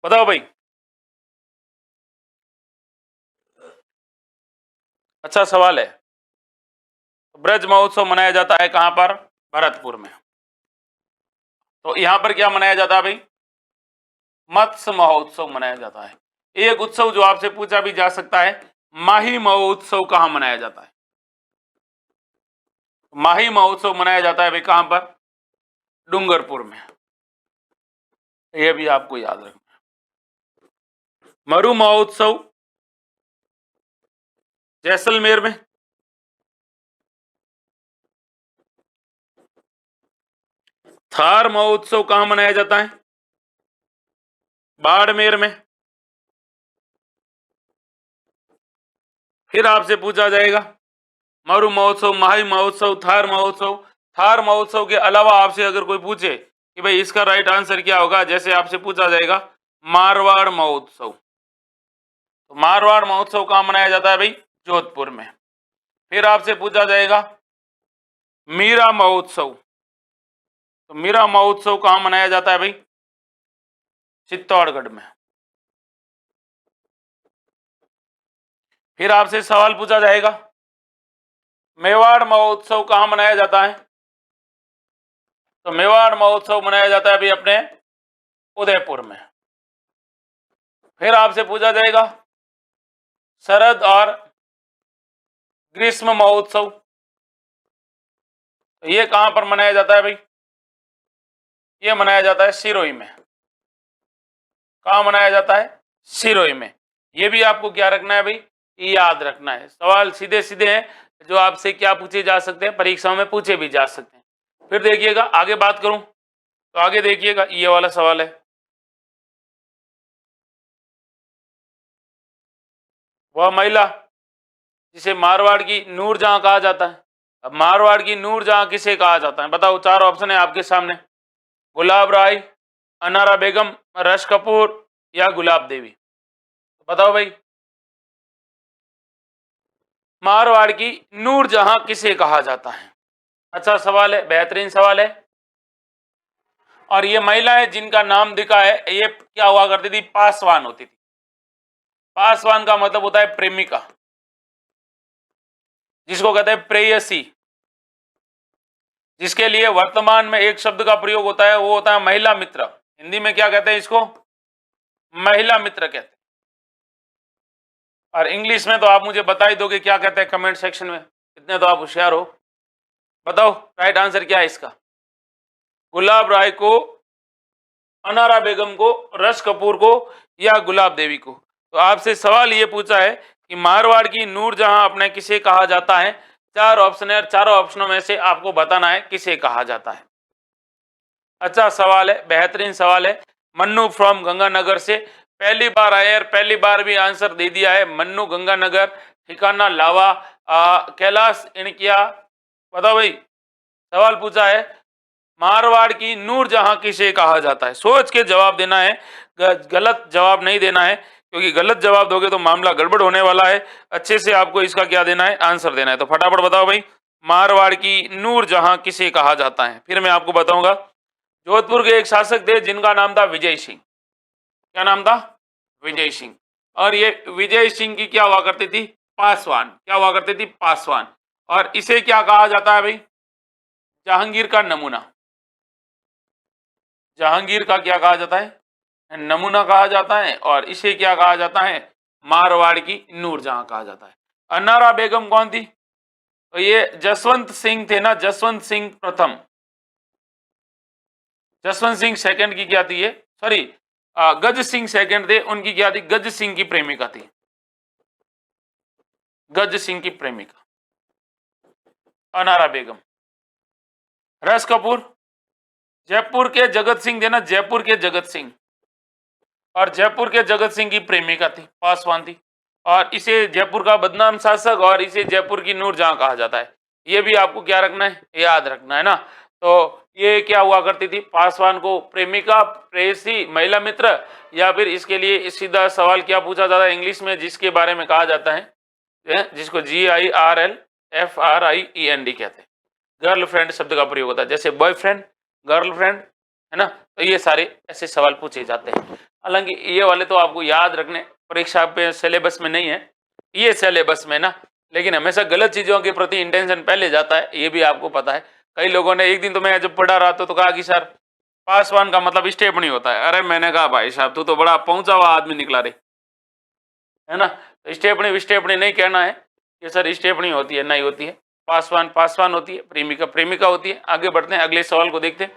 बताओ भाई। अच्छा सवाल है। ब्रज महोत्सव मनाया जाता है कहां पर? भरतपुर में। तो यहां पर क्या मनाया जाता है भाई? मत्स्य महोत्सव मनाया जाता है। एक उत्सव जो आपसे पूछा भी जा सकता है, माही महोत्सव कहां मनाया जाता है? माही महोत्सव मनाया जाता है भाई कहां पर? डूंगरपुर में। यह भी आपको याद रखना। मरु महोत्सव जैसलमेर में। थार महोत्सव कहां मनाया जाता है? बाड़मेर में। फिर आपसे पूछा जाएगा मरु महोत्सव, माही महोत्सव, थार महोत्सव। थार महोत्सव के अलावा आपसे अगर कोई पूछे कि भाई इसका राइट आंसर क्या होगा, जैसे आपसे पूछा जाएगा मारवाड़ महोत्सव। तो मारवाड़ महोत्सव कहां मनाया जाता है भाई? जोधपुर में। फिर आपसे पूछा जाएगा मीरा महोत्सव। तो मीरा महोत्सव कहां मनाया जाता है भाई? चित्तौड़गढ़ में। फिर आपसे सवाल पूछा जाएगा मेवाड़ महोत्सव कहां मनाया जाता है? तो मेवाड़ महोत्सव मनाया जाता है भाई अपने उदयपुर में। फिर आपसे पूछा जाएगा शरद और ग्रीष्म महोत्सव, तो ये कहां पर मनाया जाता है भाई? ये मनाया जाता है सिरोही में। कहां मनाया जाता है? सिरोही में। ये भी आपको क्या रखना है भाई? याद रखना है। सवाल सीधे सीधे हैं जो आपसे क्या पूछे जा सकते हैं, परीक्षाओं में पूछे भी जा सकते हैं। फिर देखिएगा, आगे बात करूं तो आगे देखिएगा ये वाला सवाल है। वह महिला जिसे मारवाड़ की नूरजहां कहा जाता है। अब मारवाड़ की नूरजहां किसे कहा जाता है? बताओ, चार ऑप्शन है आपके सामने। गुलाब राय, अनारा बेगम, रश कपूर या गुलाब देवी। बताओ भाई, मारवाड़ की नूरजहां किसे कहा जाता है? अच्छा सवाल है, बेहतरीन सवाल है। और ये महिलाएं जिनका नाम दिखा है, ये क्या हुआ करती थी? पासवान होती थी। पासवान का मतलब होता है प्रेमिका, जिसको कहते हैं प्रेयसी, जिसके लिए वर्तमान में एक शब्द का प्रयोग होता है, वो होता है महिला मित्र। हिंदी में क्या कहते हैं इसको? महिला मित्र कहते हैं। और इंग्लिश में तो आप मुझे बता ही दोगे क्या कहते हैं कमेंट सेक्शन में, इतने तो आप होशियार हो। बताओ राइट आंसर क्या है इसका? गुलाब राय को, अनारा बेगम को, रश कपूर को या गुलाब देवी को। तो आपसे सवाल ये पूछा है कि मारवाड़ की नूरजहां अपने किसे कहा जाता है? चार ऑप्शन है और चारों ऑप्शनों में से आपको बताना है किसे कहा जाता है। अच्छा सवाल है, बेहतरीन सवाल है। मन्नू फ्रॉम गंगानगर से पहली बार आए और पहली बार भी आंसर दे दिया है। मन्नू गंगानगर, ठिकाना लावा, कैलाश इनकिया। बताओ भाई, सवाल पूछा है मारवाड़ की नूरजहां किसे कहा जाता है? सोच के जवाब देना है, गलत जवाब नहीं देना है, क्योंकि गलत जवाब दोगे तो मामला गड़बड़ होने वाला है। अच्छे से आपको इसका क्या देना है? आंसर देना है। तो फटाफट बताओ भाई, मारवाड़ की नूरजहां किसे कहा जाता है? फिर मैं आपको बताऊंगा। जोधपुर के एक शासक थे जिनका नाम था विजय सिंह। क्या नाम था? विजय सिंह। और ये विजय सिंह की क्या हुआ करती थी? पासवान। क्या हुआ करती थी? पासवान। और इसे क्या कहा जाता है भाई? जहांगीर का नमूना। जहांगीर का क्या कहा जाता है? नमूना कहा जाता है। और इसे क्या कहा जाता है? मारवाड़ की नूरजहां कहा जाता है। अनारा बेगम कौन थी? तो ये जसवंत सिंह थे ना, जसवंत सिंह प्रथम। जसवंत सिंह सेकंड की क्या थी ये? सॉरी, गज सिंह सेकंड थे, उनकी क्या थी? गज सिंह की प्रेमिका थी। गज सिंह की प्रेमिका अनारा बेगम। रस कपूर, जयपुर के जगत सिंह थे ना, जयपुर के जगत सिंह। और जयपुर के जगत सिंह की प्रेमिका थी, पासवान थी। और इसे जयपुर का बदनाम शासक और इसे जयपुर की नूरजहां कहा जाता है। ये भी आपको क्या रखना है? याद रखना है ना। तो ये क्या हुआ करती थी? पासवान को प्रेमिका, प्रेयसी, महिला मित्र, या फिर इसके लिए सीधा सवाल क्या पूछा जाता है इंग्लिश में, जिसके बारे में कहा जाता है, जिसको GIRLFRIEND कहते हैं, गर्लफ्रेंड शब्द का प्रयोग होता है। जैसे बॉयफ्रेंड, गर्लफ्रेंड, है ना। तो ये सारे ऐसे सवाल पूछे जाते हैं। हालांकि ये वाले तो आपको याद रखने, परीक्षा पे सिलेबस में नहीं है ये, सिलेबस में ना, लेकिन हमेशा गलत चीजों के प्रति इंटेंशन पहले जाता है, ये भी आपको पता है। कई लोगों ने एक दिन तो मैं जब पढ़ा रहा तो कहा कि सर पासवान का मतलब स्टेपनी होता है। अरे मैंने कहा भाई साहब तू तो बड़ा पहुंचा हुआ आदमी निकला रे, है ना। तो स्टेपनी स्टेपनी नहीं कहना है कि सर स्टेपनी होती है, नहीं होती है। पासवान पासवान होती है, प्रेमिका प्रेमिका होती है। आगे बढ़ते हैं, अगले सवाल को देखते हैं।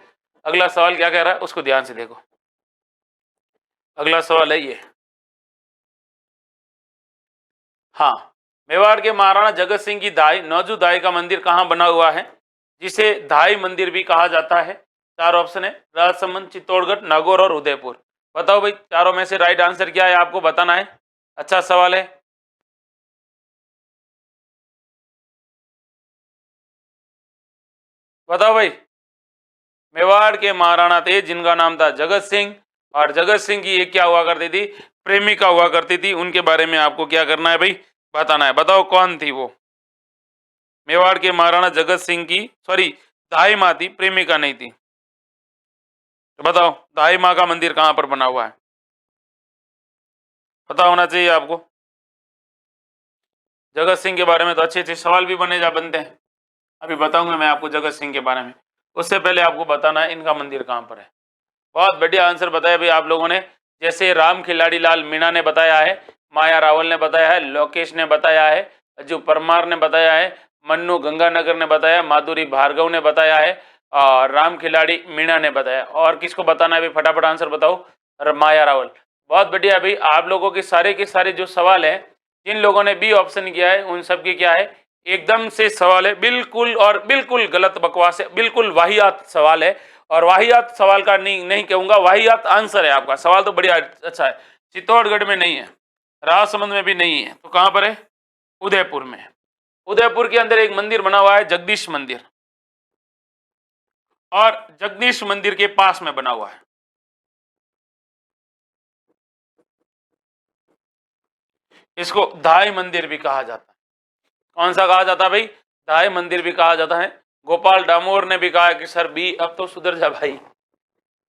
अगला सवाल क्या कह रहा है उसको ध्यान से देखो। अगला सवाल है ये, हाँ, मेवाड़ के महाराणा जगत सिंह की दाई नौजू दाई का मंदिर कहाँ बना हुआ है, जिसे धाई मंदिर भी कहा जाता है? चार ऑप्शन है, राजसमंद, चित्तौड़गढ़, नागौर और उदयपुर। बताओ भाई, चारों में से राइट आंसर क्या है आपको बताना है। अच्छा सवाल है। बताओ भाई, मेवाड़ के महाराणा थे जिनका नाम था जगत सिंह, और जगत सिंह की एक क्या हुआ करती थी? प्रेमिका हुआ करती थी। उनके बारे में आपको क्या करना है भाई? बताना है। बताओ कौन थी वो? मेवाड़ के महाराणा जगत सिंह की, सॉरी, दाई माँ थी, प्रेमिका नहीं थी। तो बताओ दाई माँ का मंदिर कहाँ पर बना हुआ है? पता होना चाहिए आपको। जगत सिंह के बारे में तो अच्छे अच्छे सवाल भी बनते हैं, अभी बताऊंगा मैं आपको जगत सिंह के बारे में। उससे पहले आपको बताना है इनका मंदिर कहाँ पर है। बहुत बढ़िया आंसर बताया भाई आप लोगों ने। जैसे राम खिलाड़ी लाल मीणा ने बताया है, माया रावल ने बताया है, लोकेश ने बताया है, अज्जू परमार ने बताया है, मन्नू गंगानगर ने बताया, माधुरी भार्गव ने बताया है, और राम खिलाड़ी मीणा ने बताया। और किसको बताना है भाई? फटाफट आंसर बताओ। माया रावल। बहुत बढ़िया भाई, आप लोगों के सारे जो सवाल है, जिन लोगों ने बी ऑप्शन किया है उन सबकी क्या है? एकदम से सवाल है, बिल्कुल और बिल्कुल गलत बकवास है, बिल्कुल वाहियात सवाल है। और वाहियात सवाल का नहीं कहूंगा, वाहियात आंसर है आपका। सवाल तो बढ़िया अच्छा है। चित्तौड़गढ़ में नहीं है, राजसमंद में भी नहीं है, तो कहां पर है? उदयपुर में। उदयपुर के अंदर एक मंदिर बना हुआ है जगदीश मंदिर, और जगदीश मंदिर के पास में बना हुआ है। इसको धाई मंदिर भी कहा जाता है। कौन सा कहा जाता है भाई? धाई मंदिर भी कहा जाता है। गोपाल डामोर ने भी कहा कि सर बी अब तो सुधर जा भाई।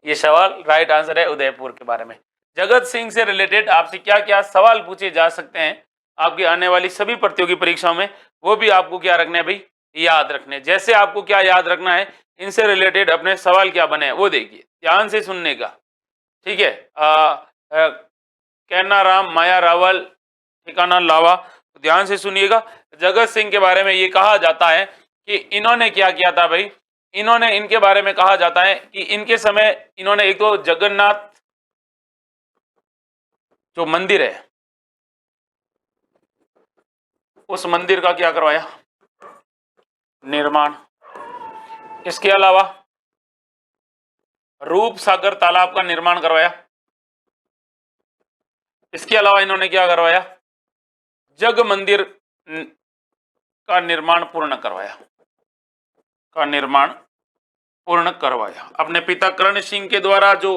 ये सवाल राइट आंसर है उदयपुर के बारे में। जगत सिंह से रिलेटेड आपसे क्या क्या सवाल पूछे जा सकते हैं आपकी आने वाली सभी प्रतियोगी परीक्षाओं में, वो भी आपको क्या रखना है भाई? याद रखने। जैसे आपको क्या याद रखना है, इनसे रिलेटेड अपने सवाल क्या बने वो देखिए, ध्यान से सुनने का, ठीक है। कैना राम माया रावल ठिकाना लावा, ध्यान से सुनिएगा। जगत सिंह के बारे में ये कहा जाता है कि इन्होंने क्या किया था भाई? इन्होंने, इनके बारे में कहा जाता है कि इनके समय इन्होंने एक तो जगन्नाथ जो मंदिर है उस मंदिर का क्या करवाया? निर्माण। इसके अलावा रूप सागर तालाब का निर्माण करवाया। इसके अलावा इन्होंने क्या करवाया? जग मंदिर का निर्माण पूर्ण करवाया, अपने पिता करण सिंह के द्वारा जो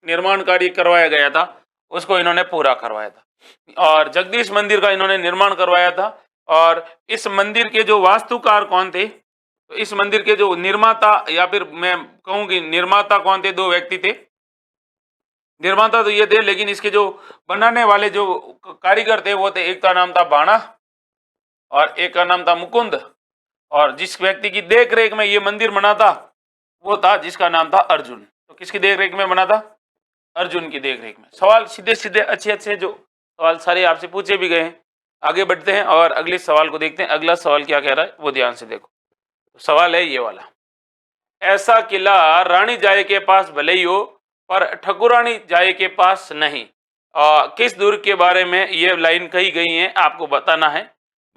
निर्माण कार्य करवाया गया था उसको इन्होंने पूरा करवाया था, और जगदीश मंदिर का इन्होंने निर्माण करवाया था। और इस मंदिर के जो वास्तुकार कौन थे? तो इस मंदिर के जो निर्माता, या फिर मैं कहूं कि निर्माता कौन थे? दो व्यक्ति थे। निर्माता तो ये थे, लेकिन इसके जो बनाने वाले जो कारीगर थे वो थे, एक का नाम था बाणा और एक का नाम था मुकुंद, और जिस व्यक्ति की देख रेख में ये मंदिर बना था वो था, जिसका नाम था अर्जुन। तो किसकी देख रेख में बना था? अर्जुन की देख रेख में। सवाल सीधे सीधे अच्छे अच्छे जो सवाल सारे आपसे पूछे भी गए हैं। आगे बढ़ते हैं और अगले सवाल को देखते हैं। अगला सवाल क्या कह रहा है वो ध्यान से देखो। तो सवाल है ये वाला, ऐसा किला रानी जाए के पास भले ही हो पर ठकुरानी जाए के पास नहीं। किस दुर्ग के बारे में ये लाइन कही गई है आपको बताना है।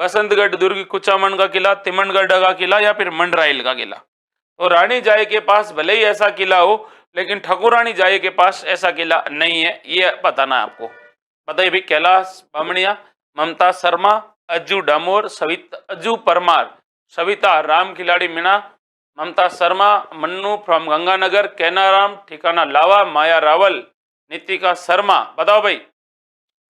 बसंतगढ़ दुर्ग, कुचामन का किला, तिमनगढ़ का किला, या फिर मंडराइल का किला। तो रानी जाए के पास भले ही ऐसा किला हो, लेकिन ठकुरानी जाए के पास ऐसा किला नहीं है, ये बताना है आपको। बताइए भाई। कैलाश बामणिया, ममता शर्मा, अज्जू डामोर, अज्जू परमार, सविता राम खिलाड़ी मीणा, ममता शर्मा, मन्नू फ्रॉम गंगानगर, कैनाराम ठिकाना लावा, माया रावल, नितिका शर्मा। बताओ भाई।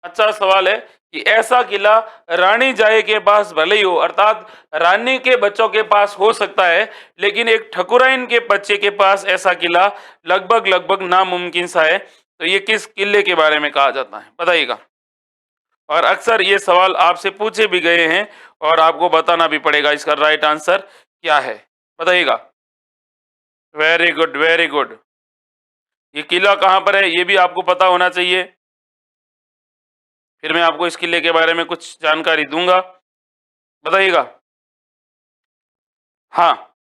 अच्छा सवाल है कि ऐसा किला रानी जाए के पास भले ही हो, अर्थात रानी के बच्चों के पास हो सकता है, लेकिन एक ठकुराइन के बच्चे के पास ऐसा किला लगभग नामुमकिन सा है। तो ये किस किले के बारे में कहा जाता है बताइएगा। और अक्सर ये सवाल आपसे पूछे भी गए हैं और आपको बताना भी पड़ेगा इसका राइट आंसर क्या है, बताइएगा। Very good, very good. ये किला कहां पर है ये भी आपको पता होना चाहिए। फिर मैं आपको इस किले के बारे में कुछ जानकारी दूंगा, बताइएगा। हाँ,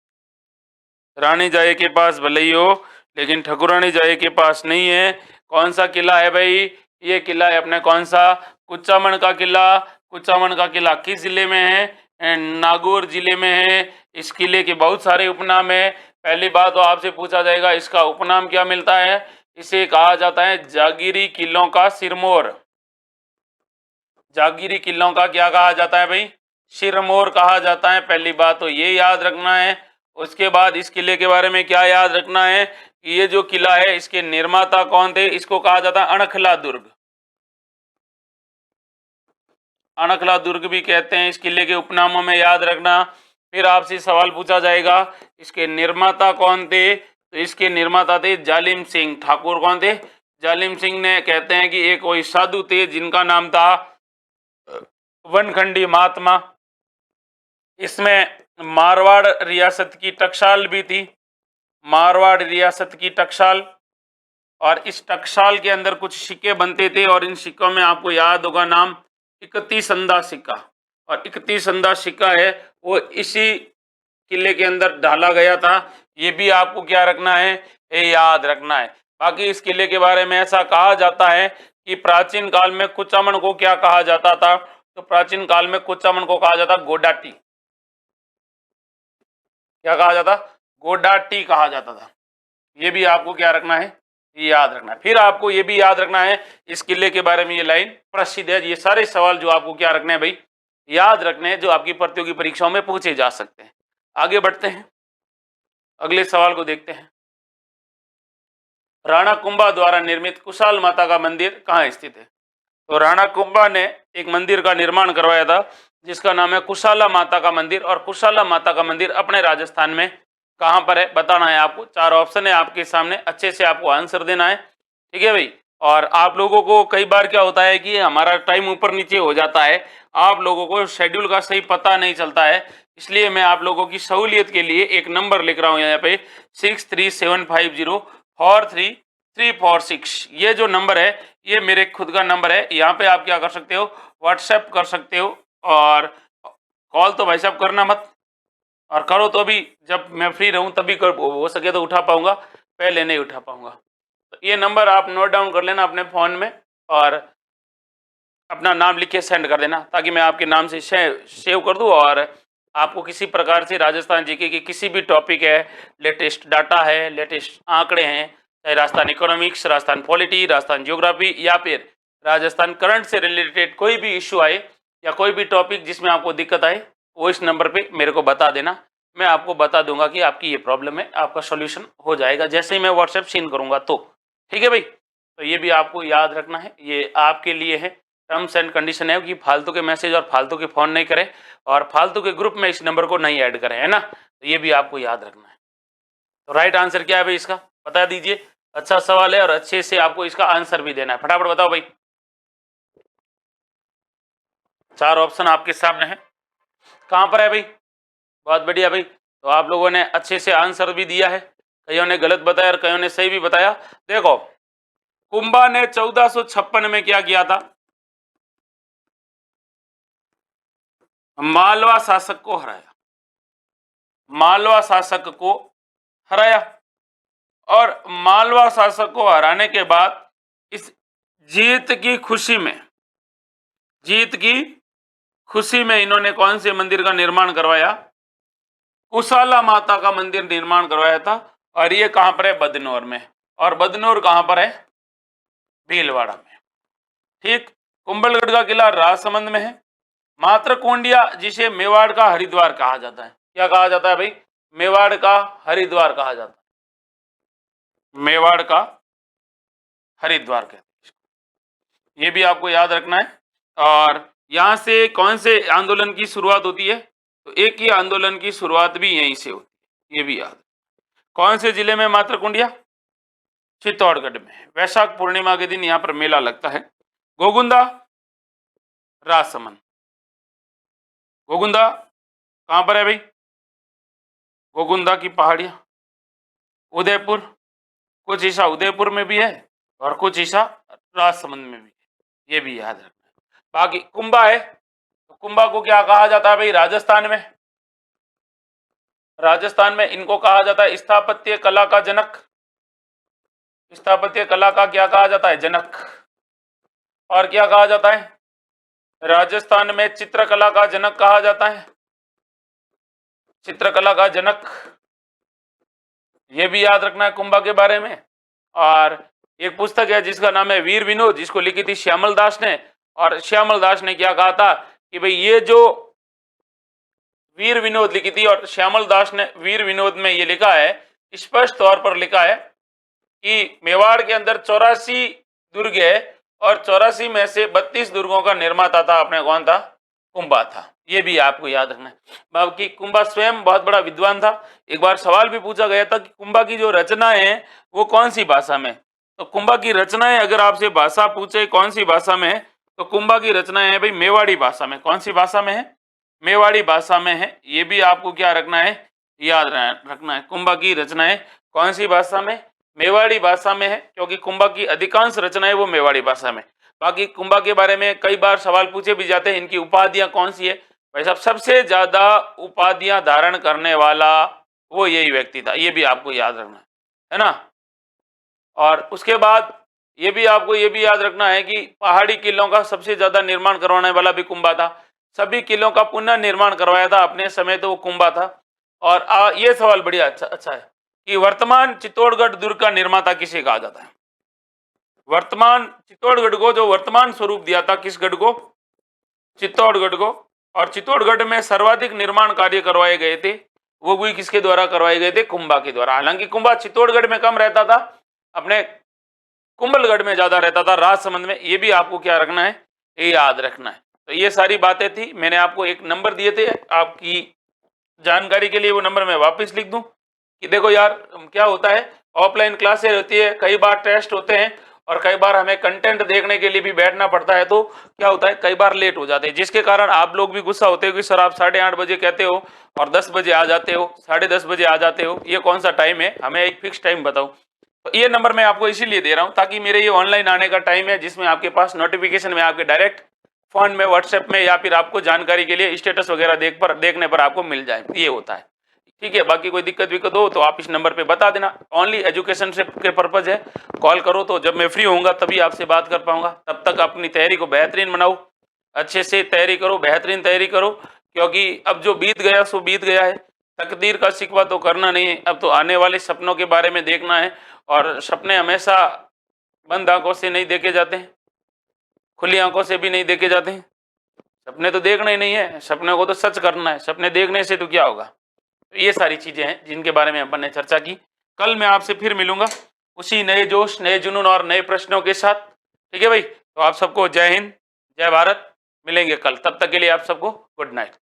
रानी जाए के पास भले ही हो, लेकिन ठकुरानी जाए के पास नहीं है। कौन सा किला है भाई? ये किला है अपने कौन सा? कुचामन का किला। कुचामन का किला किस जिले में है? नागौर जिले में है। इस किले के बहुत सारे उपनाम है। पहली बात तो आपसे पूछा जाएगा इसका उपनाम क्या मिलता है? इसे कहा जाता है जागीरी किलों का सिरमौर। जागीरी किलों का क्या कहा जाता है भाई? सिरमौर कहा जाता है। पहली बात तो ये याद रखना है। उसके बाद इस किले के बारे में क्या याद रखना है कि ये जो किला है इसके निर्माता कौन थे? इसको कहा जाता है अणखला दुर्ग। अणखला दुर्ग भी कहते हैं इस किले के उपनामों में, याद रखना। फिर आपसे सवाल पूछा जाएगा इसके निर्माता कौन थे? तो इसके निर्माता थे जालिम सिंह ठाकुर। कौन थे? जालिम सिंह ने, कहते हैं कि एक कोई साधु थे जिनका नाम था वनखंडी महात्मा। इसमें मारवाड़ रियासत की टकसाल भी थी, मारवाड़ रियासत की टकसाल। और इस टकसाल के अंदर कुछ सिक्के बनते थे और इन सिक्कों में आपको याद होगा नाम इकती संदा सिक्का। और इकती संदा सिक्का है वो इसी किले के अंदर डाला गया था। ये भी आपको क्या रखना है? ये याद रखना है। बाकी इस किले के बारे में ऐसा कहा जाता है कि प्राचीन काल में कुचामन को क्या कहा जाता था? तो प्राचीन काल में कुचामन को कहा जाता गोडाटी। क्या कहा जाता? गोडाटी कहा जाता था। ये भी आपको क्या रखना है? याद रखना है। फिर आपको ये भी याद रखना है इस किले के बारे में ये लाइन प्रसिद्ध है। ये सारे सवाल जो आपको क्या रखने हैं भाई? याद रखने हैं जो आपकी प्रतियोगी परीक्षाओं में पूछे जा सकते हैं। आगे बढ़ते हैं, अगले सवाल को देखते हैं। राणा कुंभा द्वारा निर्मित कुशाल माता का मंदिर कहाँ स्थित है? तो राणा कुंभा ने एक मंदिर का निर्माण करवाया था जिसका नाम है कुशाला माता का मंदिर, और कुशाला माता का मंदिर अपने राजस्थान में कहाँ पर है बताना है आपको। 4 ऑप्शन है आपके सामने, अच्छे से आपको आंसर देना है, ठीक है भाई। और आप लोगों को कई बार क्या होता है कि हमारा टाइम ऊपर नीचे हो जाता है, आप लोगों को शेड्यूल का सही पता नहीं चलता है, इसलिए मैं आप लोगों की सहूलियत के लिए एक नंबर लिख रहा हूँ यहाँ पे 637504346। ये जो नंबर है ये मेरे खुद का नंबर है। यहाँ पे आप क्या कर सकते हो, व्हाट्सएप कर सकते हो, और कॉल तो भाई साहब करना मत, और करो तो भी जब मैं फ्री रहूं तभी कर, हो सके तो उठा पाऊंगा, पहले नहीं उठा पाऊंगा। तो ये नंबर आप नोट डाउन कर लेना अपने फ़ोन में, और अपना नाम लिख के सेंड कर देना ताकि मैं आपके नाम से सेव कर दूं, और आपको किसी प्रकार से राजस्थान जीके की किसी भी टॉपिक है, लेटेस्ट डाटा है, लेटेस्ट आंकड़े हैं, चाहे Rajasthan economics, Rajasthan polity, Rajasthan geography, या फिर राजस्थान करंट से रिलेटेड कोई भी इश्यू आए या कोई भी टॉपिक जिसमें आपको दिक्कत आए, वो इस नंबर पे मेरे को बता देना। मैं आपको बता दूंगा कि आपकी ये प्रॉब्लम है, आपका सॉल्यूशन हो जाएगा जैसे ही मैं व्हाट्सएप सीन करूंगा तो, ठीक है भाई। तो ये भी आपको याद रखना है, ये आपके लिए है, टर्म्स एंड कंडीशन है कि फालतू के मैसेज और फालतू के फ़ोन नहीं करें, और फालतू के ग्रुप में इस नंबर को नहीं ऐड करें, है ना। तो ये भी आपको याद रखना है। तो राइट आंसर क्या है भाई इसका, बता दीजिए। अच्छा सवाल है और अच्छे से आपको इसका आंसर भी देना है, फटाफट बताओ भाई। 4 ऑप्शन आपके सामने है, कहाँ पर है भाई? बहुत बढ़िया भाई, तो आप लोगों ने अच्छे से आंसर भी दिया है, कईयों ने गलत बताया और कईयों ने सही भी बताया। देखो, कुंभा ने 1456 में क्या किया था? मालवा शासक को हराया, मालवा शासक को हराया, और मालवा शासक को हराने के बाद इस जीत की खुशी में, जीत की खुशी में इन्होंने कौन से मंदिर का निर्माण करवाया? कुशाला माता का मंदिर निर्माण करवाया था, और ये कहां पर है? बदनौर में। और बदनौर कहां पर है? भीलवाड़ा में। ठीक। कुंभलगढ़ का किला राजसमंद में है। मातृकुंडिया जिसे मेवाड़ का हरिद्वार कहा जाता है, क्या कहा जाता है भाई? मेवाड़ का हरिद्वार कहा जाता है, मेवाड़ का हरिद्वार कहते हैं, ये भी आपको याद रखना है। और यहां से कौन से आंदोलन की शुरुआत होती है? तो एक ही आंदोलन की शुरुआत भी यहीं से होती है, ये भी याद। कौन से जिले में मातृकुंडिया? चित्तौड़गढ़ में। वैशाख पूर्णिमा के दिन यहाँ पर मेला लगता है। गोगुंदा राजसमंद, गोगुंदा कहाँ पर है भाई? गोगुंदा की पहाड़ियां उदयपुर, कुछ हिस्सा उदयपुर में भी है और कुछ हिस्सा राजसमंद में भी है, ये भी याद रखना है। बाकी कुंभा है, तो कुंभा को क्या कहा जाता है भाई? राजस्थान में, राजस्थान में इनको कहा जाता है स्थापत्य कला का जनक, स्थापत्य कला का क्या कहा जाता है? जनक। और क्या कहा जाता है? राजस्थान में चित्रकला का जनक कहा जाता है, चित्रकला का जनक, ये भी याद रखना है कुंभा के बारे में। और एक पुस्तक है जिसका नाम है वीर विनोद, जिसको लिखी थी श्यामल दास ने, और श्यामल दास ने क्या कहा था कि भाई ये जो वीर विनोद लिखी थी, और श्यामल दास ने वीर विनोद में ये लिखा है, स्पष्ट तौर पर लिखा है कि मेवाड़ के अंदर 84 दुर्ग है, और 84 में से 32 दुर्गों का निर्माता था अपने कौन था? कुंभा था, ये भी आपको याद रखना है। बाकी कुंभा स्वयं बहुत बड़ा विद्वान था। एक बार सवाल भी पूछा गया था कि कुंभा की जो रचनाएं हैं वो कौन सी भाषा में? तो कुंभा की रचनाएं अगर आपसे भाषा पूछे कौन सी भाषा में है, तो कुंभा की रचनाएं है भाई मेवाड़ी भाषा में। कौन सी भाषा में है? मेवाड़ी भाषा में है, ये भी आपको क्या रखना है? याद रखना है। कुंभा की रचनाएं कौन सी भाषा में? मेवाड़ी भाषा में है, क्योंकि कुंभा की अधिकांश रचनाएं वो मेवाड़ी भाषा में। बाकी कुंभा के बारे में कई बार सवाल पूछे भी जाते हैं, इनकी उपाधियां कौन सी है? भाई साहब सबसे ज्यादा उपाधियां धारण करने वाला वो यही व्यक्ति था, ये भी आपको याद रखना है ना। और उसके बाद ये भी आपको ये भी याद रखना है कि पहाड़ी किलों का सबसे ज्यादा निर्माण करवाने वाला भी कुंभा था। सभी किलों का पुनः निर्माण करवाया था अपने समय, तो वो कुंभा था। और ये सवाल बढ़िया अच्छा है कि वर्तमान चित्तौड़गढ़ दुर्ग का निर्माता किसे कहा जाता है? वर्तमान चित्तौड़गढ़ को जो वर्तमान स्वरूप दिया था, किस गढ़ को? चित्तौड़गढ़ को और चित्तौड़गढ़ में सर्वाधिक निर्माण कार्य करवाए गए थे, वो भी किसके द्वारा करवाए गए थे? कुंभा के द्वारा। हालांकि कुंभा चित्तौड़गढ़ में कम रहता था, अपने कुंभलगढ़ में ज्यादा रहता था, राजसमंद में। ये भी आपको क्या रखना है? ये याद रखना है। तो ये सारी बातें थी। मैंने आपको एक नंबर दिए थे आपकी जानकारी के लिए, वो नंबर मैं वापस लिख दूं कि देखो यार क्या होता है, ऑफलाइन क्लासेस होती है, कई बार टेस्ट होते हैं और कई बार हमें कंटेंट देखने के लिए भी बैठना पड़ता है, तो क्या होता है कई बार लेट हो जाते हैं, जिसके कारण आप लोग भी गुस्सा होते हो कि सर आप 8:30 बजे कहते हो और 10 बजे आ जाते हो, 10:30 बजे आ जाते हो, ये कौन सा टाइम है? हमें एक फिक्स टाइम बताओ। तो ये नंबर मैं आपको इसीलिए दे रहा हूं ताकि मेरे ये ऑनलाइन आने का टाइम है, जिसमें आपके पास नोटिफिकेशन में आपके डायरेक्ट फोन में, व्हाट्सएप में, या फिर आपको जानकारी के लिए स्टेटस वगैरह देखने पर आपको मिल जाए। ये होता है, ठीक है। बाकी कोई दिक्कत विक्कत हो तो आप इस नंबर पे बता देना। ओनली एजुकेशन से के पर्पज है, कॉल करो तो जब मैं फ्री होऊंगा तभी आपसे बात कर पाऊंगा। तब तक अपनी तैयारी को बेहतरीन बनाओ, अच्छे से तैयारी करो, बेहतरीन तैयारी करो, क्योंकि अब जो बीत गया सो बीत गया है। तकदीर का शिकवा तो करना नहीं है, अब तो आने वाले सपनों के बारे में देखना है। और सपने हमेशा बंद आंखों से नहीं देखे जाते हैं, खुली आंखों से भी नहीं देखे जाते हैं। सपने तो देखना ही नहीं है, सपने को तो सच करना है। सपने देखने से तो क्या होगा? तो ये सारी चीजें हैं जिनके बारे में अपन ने चर्चा की। कल मैं आपसे फिर मिलूंगा उसी नए जोश, नए जुनून और नए प्रश्नों के साथ, ठीक है भाई। तो आप सबको जय हिंद, जय भारत। मिलेंगे कल, तब तक के लिए आप सबको गुड नाइट।